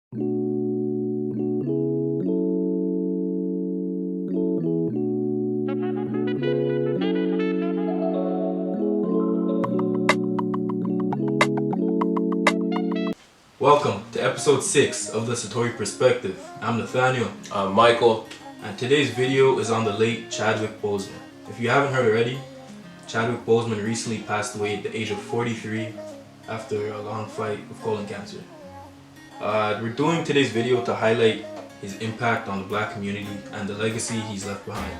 Welcome to episode 6 of the Satori Perspective. I'm Nathaniel. I'm Michael. And today's video is on the late Chadwick Boseman. If you haven't heard already, Chadwick Boseman recently passed away at the age of 43 after a long fight with colon cancer. We're doing today's video to highlight his impact on the black community and the legacy he's left behind.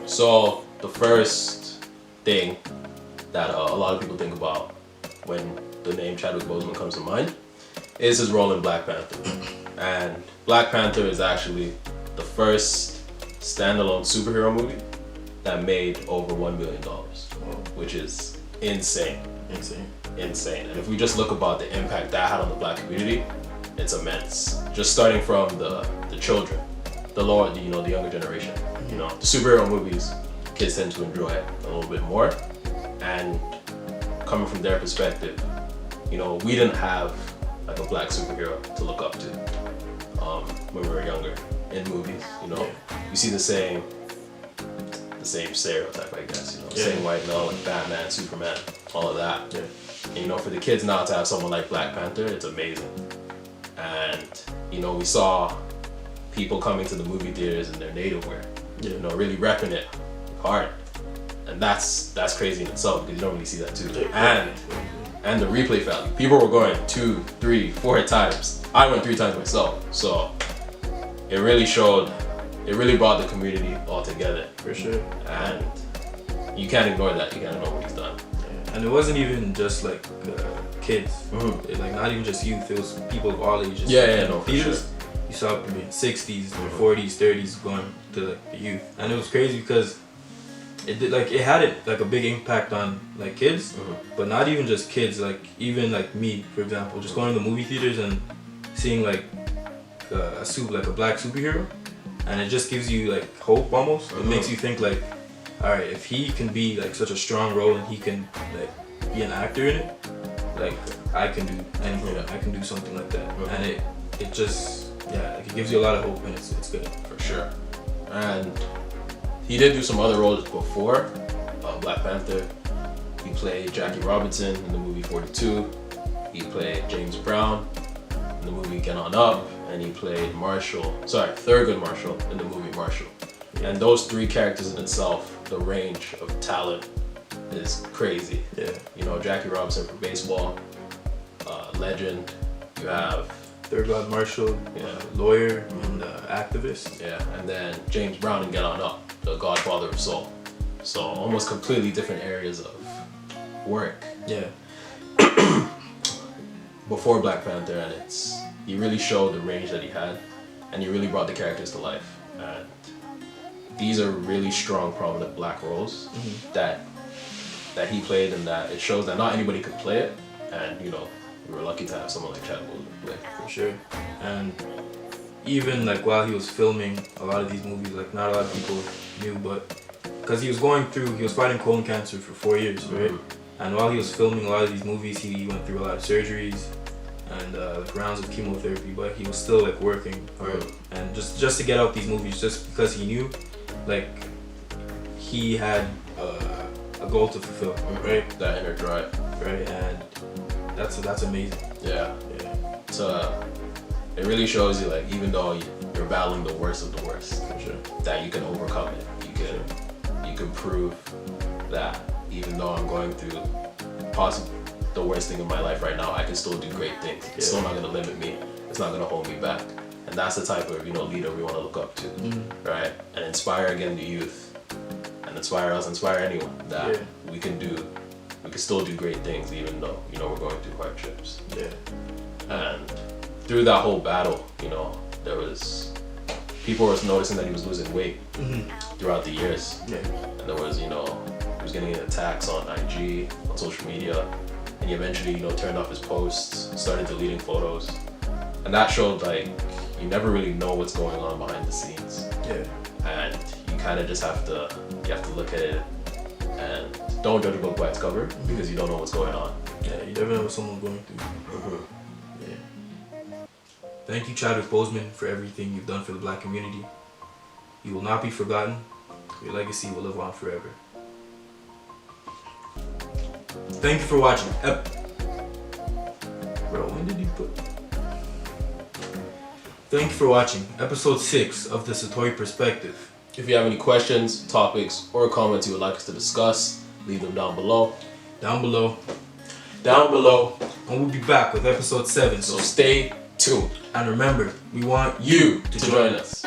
So the first thing that a lot of people think about when the name Chadwick Boseman comes to mind is his role in Black Panther. And Black Panther is actually the first standalone superhero movie that made over $1 billion, which is insane. Insane. And if we just look about the impact that had on the black community, it's immense. Just starting from the children, the younger generation. You know, the superhero movies, kids tend to enjoy it a little bit more. And coming from their perspective, you know, we didn't have like a black superhero to look up to when we were younger in movies. You know, you see the same stereotype, I guess. You know, same white male like Batman, Superman, all of that. Yeah. And, you know, for the kids now to have someone like Black Panther, it's amazing. And you know, we saw people coming to the movie theaters in their native wear. Yeah. You know, really repping it hard, and that's crazy in itself because you don't really see that too. And the replay value. People were going 2, 3, 4 times. I went 3 times myself. So it really showed, it really brought the community all together. For sure. And you can't ignore that. You can't ignore what he's done. Yeah. And it wasn't even just like kids. Mm-hmm. Like not even just youth. It was people of all ages. No, for sure. You saw people in 60s, 40s, 30s going to like the youth. And it was crazy because it had a big impact on like kids, but not even just kids, like even like me, for example, just going to the movie theaters and seeing like a black superhero, and it just gives you like hope almost. It makes you think like, all right, if he can be like such a strong role and he can like be an actor in it, like I can do anything. I can do something like that, and it just it gives you a lot of hope, and it's good for sure. And he did do some other roles before Black Panther. He played Jackie Robinson in the movie 42. He played James Brown in the movie Get On Up, and he played Thurgood Marshall in the movie Marshall. And those 3 characters in itself, the range of talent is crazy. Yeah. You know, Jackie Robinson for baseball, legend. You have Thurgood Marshall, lawyer and activist. Yeah, and then James Brown in Get On Up, the godfather of soul. So almost completely different areas of work. Yeah. Before Black Panther, and he really showed the range that he had, and he really brought the characters to life. And these are really strong, prominent black roles that he played, and that it shows that not anybody could play it. And you know, we were lucky to have someone like Chadwick play. For sure. And even like while he was filming a lot of these movies, like not a lot of people knew, but because he was fighting colon cancer for 4 years, right? And while he was filming a lot of these movies, he went through a lot of surgeries and like rounds of chemotherapy, but he was still like working hard. And just to get out these movies, just because he knew like he had a goal to fulfill, right? That inner drive, right? And that's amazing. Yeah. So it really shows you, like, even though you're battling the worst of the worst, for sure, that you can overcome it. You can prove that even though I'm going through possibly the worst thing in my life right now, I can still do great things. It's still not going to limit me. It's not going to hold me back. And that's the type of leader we want to look up to, right? And inspire again the youth, and inspire anyone that we can still do great things even though we're going through hardships. Yeah. And through that whole battle, people were noticing that he was losing weight throughout the years. Yeah. And there was, he was getting attacks on IG, on social media, and he eventually, turned off his posts, started deleting photos. And that showed, like, you never really know what's going on behind the scenes. Yeah. And you kind of just have to look at it and don't judge a book by its cover because you don't know what's going on. Yeah, you never know what someone's going through. Yeah. Thank you, Chadwick Boseman, for everything you've done for the black community. You will not be forgotten. Your legacy will live on forever. Thank you for watching. Bro, when did you put? Thank you for watching episode 6 of the Satori Perspective. If you have any questions, topics, or comments you would like us to discuss, leave them down below. Down below. And we'll be back with episode 7. So stay tuned. And remember, we want You to join us.